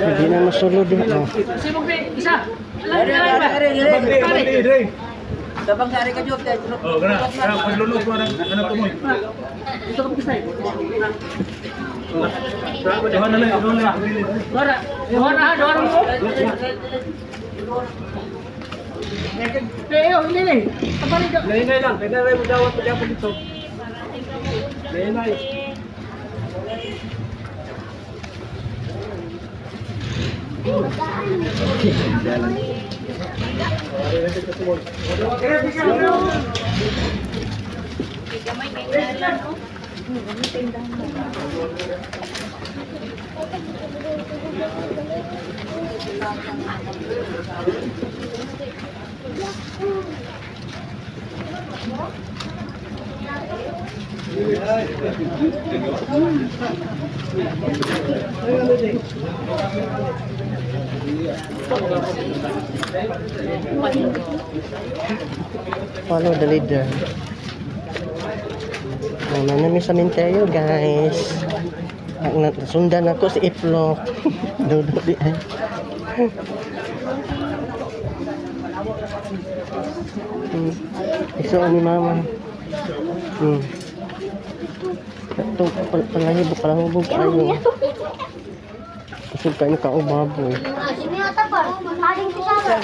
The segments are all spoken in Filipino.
Hindi na masulod din. Isa. Dabang sari ka jud kay. Oh, kana. Kana paglulog mo anak tumoy. Ito ka pisay. Dohan na lang, dohan na. Dora. Dora mo. Pero hindi. Kabalik ka. Lainay lang, kailangan mo dawat pa dito. Lainay. Follow the leader. Namin sa Minteyo, guys. Sundan ako si Iplok. Dodo di ay. Iso ni mama. Ito palahibok palahibok ayo. Kusog kayo kaubaboy.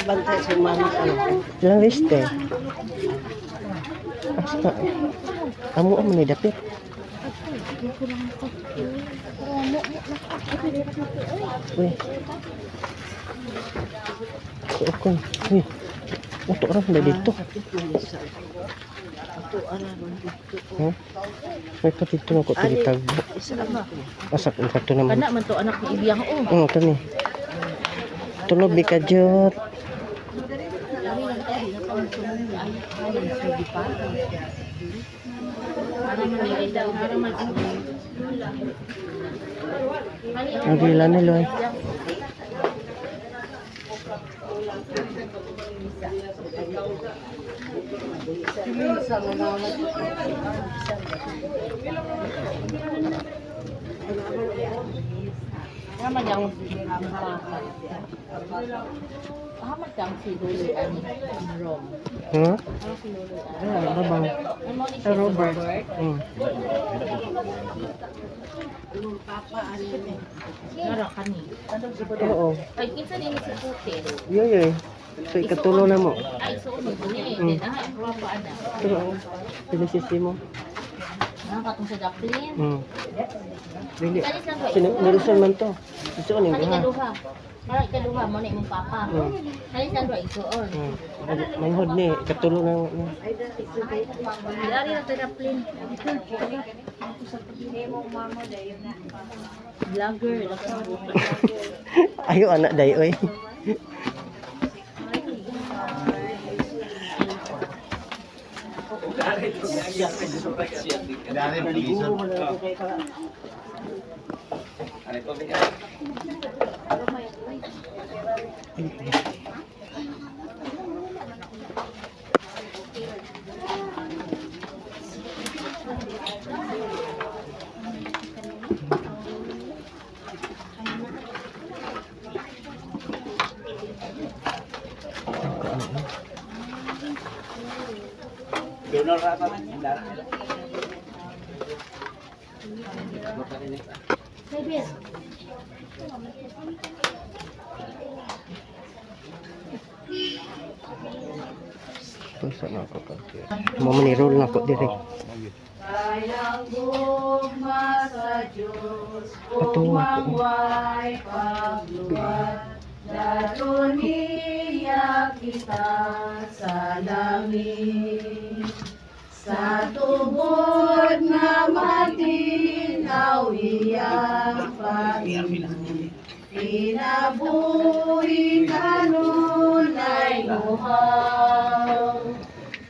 Bantay si mama ko. Lang liste. Asta. Kamu ang may dapit. Uy. Okay. Uy. Uto orang na dito. Huh? May patito na ko tilitag. Asak ang kato naman. Kana man to anak ni Ibiyang Oo, ito ni. Tulog di ka, Jot. Ang gila ni Loy. Naman yang Ahmad kang si Lulu ani Rom. Huh? Si Lulu. Babang. Robert. Nara kani. Oo. Ay kinsa din si Putin. Yoy. So, ikatulo na mo. Ay so ni din ah papa ana. Oo. Pinisisi mo. Nakatong sa Jacqueline. Dili. Kalis lang ba? Nilusan man to. Ito ko Kani ha. kaduha. Para kaduha mo ni imong papa. Kalis lang ba isuon. May hod ni. Ikatulo na. Dari na Jacqueline. Vlogger. Ayo anak day oy. Donor rata. Baby. Pusa na ako ka. Mo manirol na ko dire. Kayang gugma sa Diyos, Patuwa ko. umangway pagluwat. Dato niya kita sa langit. Sa tubod nga matinaw iyang pag-ibig. Pinabuhi kanunay luhaw.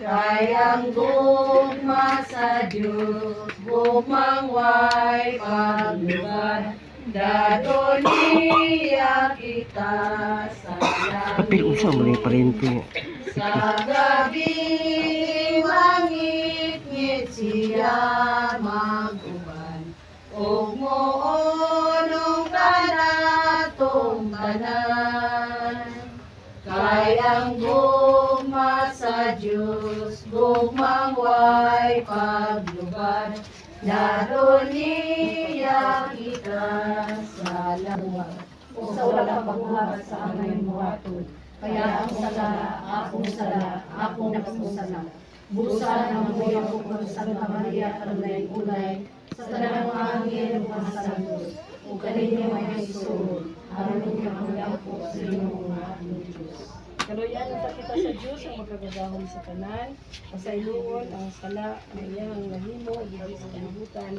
Kayang gugma sa Diyos, gugmang way pagluwad. Dato niya kita sa Apil langit. usa mo ni parente. Sa gabi mangit-ngit siya maguban. Ug moonong kanatong tanan. Kayang gugma sa Diyos, gugmang way paglubad. Daron niya kita sa langit. Sa wala pagbuhat sa aming buhaton. Kaya ang sala, akong sala, akong nakusala. Busa ng mga bukod sa Santa Maria, Kalay-Ulay, sa tanang angel mga santos, o kaninyo may isoon, aron niyo ang yapo sa inyong mga Diyos. Kaluyan ta kita sa Dios ang magkagagahom sa tanan, pasayloon ang sala na iyang nahimo dili sa kalibutan.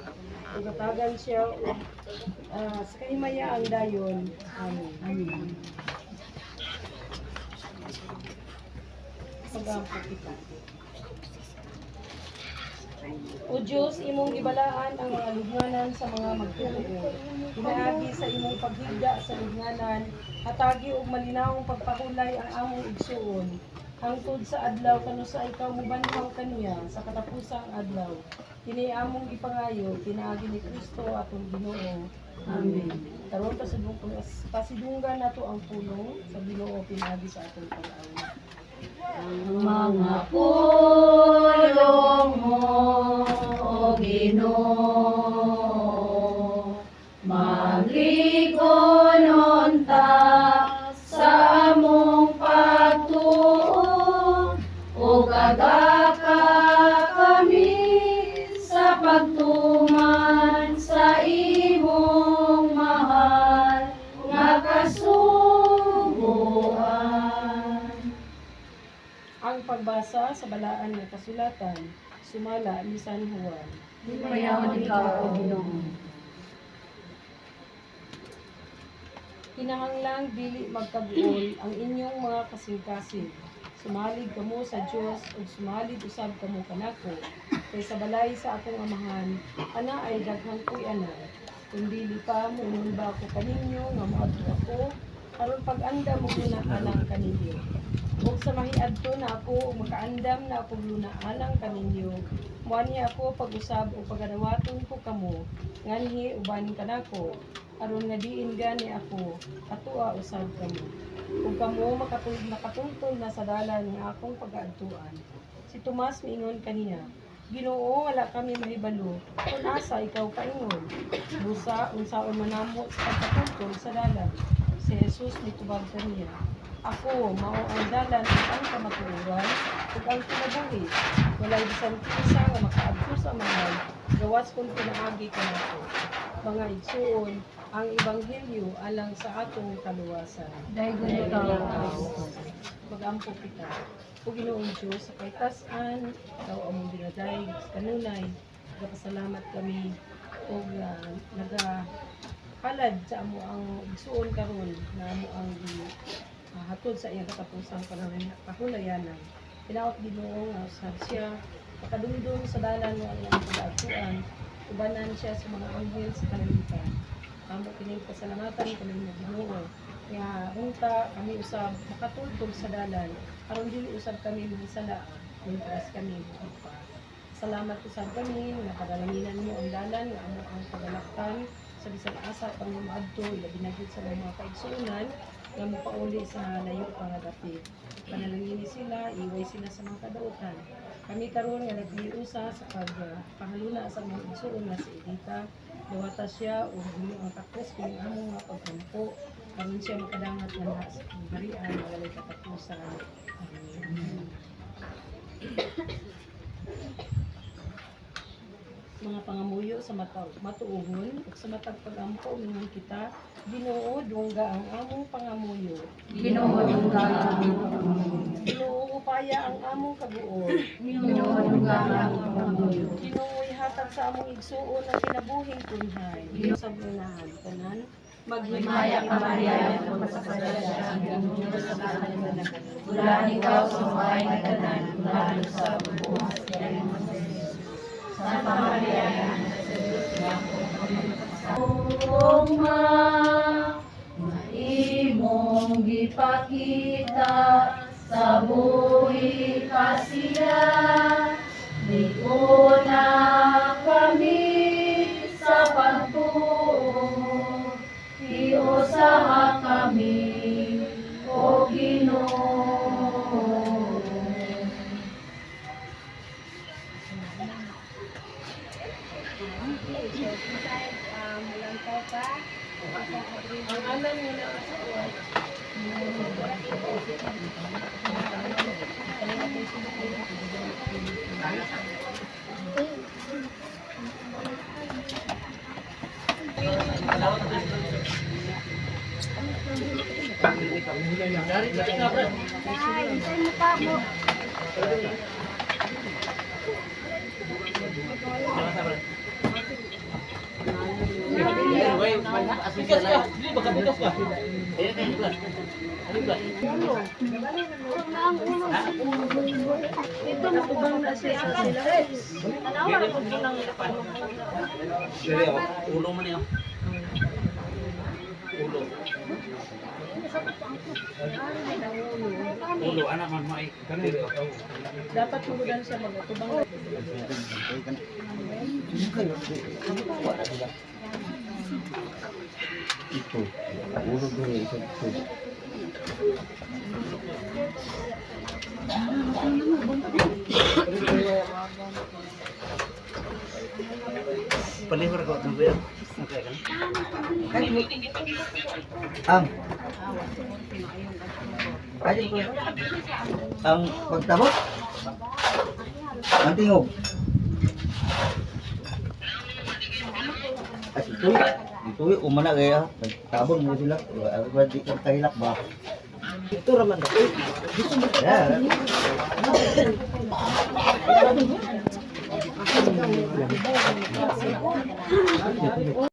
Ug katagan siya sa kahimaya ang dayon. Amen. Amen. Pagampo kita. O Diyos, imong gibalaan ang mga lubnganan sa mga magtutuo. Hinaagi sa imong paghigda sa lubnganan, hatagi og malinawong pagpahulay ang among igsuon. Hangtod sa adlaw kanu sa ikaw mubanhaw kaniya sa katapusang adlaw. Kini among gipangayo, pinaagi ni Kristo atong Ginoo. Amen. Karon pasidunggan nato ang pulong sa Ginoo pinaagi sa atong pag-awi. Mga pulong mo, O Ginoo, magligonon ta sa among pagtuo, o kagaka kami sa pagtuman sa imong mahal nga kasubuan. Ang pagbasa sa balaan nga kasulatan, sumala ni San Juan. Mayaman ikaw, O Ginoo. Kinahanglang dili magkabuol ang inyong mga kasing-kasing. Sumalig kamo sa Dios ug sumalig usab kamo kanako. Kay sa balay sa akong amahan, ana ay daghang puy-ana. Kung dili pa muumba ko kaninyo nga moadto ako, aron pag-andam mo na alang kaninyo. Ug sa mahiadto na ako ug makaandam na ako luna alang kaninyo. Muani ako pag-usab o pagadawaton ko kamo, nganhi uban kanako. Aron nga diin gani ako, atua usab kamo. Ug kamo makatungtol na sa dalan nga akong pag-aadtuan. Si Tomas miingon kaniya, Ginoo, wala kami mahibalo, kung asa ikaw kaingon. Busa, unsaon manamo sa pagkatungtol sa dalan. Si Jesus mitubag kaniya, ako, mao ang dalan ug ang kamatuoran ug ang kinabuhi. Walay bisan kinsa nga makaadto sa mahal, gawas kung pinaagi kanako. Mga igsuon, ang ebanghelyo alang sa atong kaluwasan. Daygon ikaw, Mag-ampo kita. O Ginoong Diyos, sa kaytasan, ikaw among dinadayeg kanunay. Nagpasalamat kami o nagahalad sa amo ang igsuon karon na amo ang hatod sa iyang katapusang kahulayanan. Pinaot Ginoo nga usab siya makadungdong sa dalan nga ang pag-atuan, ubanan siya sa mga anghel sa kalangitan. Amo kining pasalamatan kami nga Ginoo. Kaya unta kami usab makatultog sa dalan aron dili usab kami mahisala mientras kami buhat pa. Salamat usab kami nga padalanginan mo ang dalan nga amo ang pagalaktan sa bisan asa pang maadto ilabi na gyud sa mga kaigsuonan nga mopauli sa layo pa nga dapit. Panalangini sila, iway sila sa mga kadautan. Kami karon nga naghiusa sa pagpahaluna sa mga igsuon nga si Edita. Luwata siya o gulo ang takos kung amo nga pagkampo. Karon siya makadangat nga lahat sa harian walay katapusan. Amen. Mga pangamuyo sa matuugon ug sa matag pagampo mingon kita Ginoo dungga ang among pangamuyo. Ginoo dungga ang among pangamuyo. Ginoo upaya ang among kabuo. Ginoo dungga ang among pangamuyo. Ginoo ihatag sa among igsuon ang kinabuhing kunhay. Ginoo sa bunahan tanan Maghimaya ka Maria ng pasasalayan ang Ginoo sa kanan. Bulan ikaw sa mga tanan, lalo sa buong Santa Maria, Oma, imong gipakita sa buhi pasiya, na kami sa pagtuo, iusaha kami, O Ginoo. ang alam mo na ito nakubang na siya sa sila. Ulo mo niya. Ulo, anak man mo ay. Dapat tuludan siya magtubang. Ito. Ulo dito isa ito. Palihor ko ng buyan. Okay kan? Ang pagtabot ang tingog at ito umana kaya tabon mo sila ba di ka kahilak ba Ito raman ako. yeah.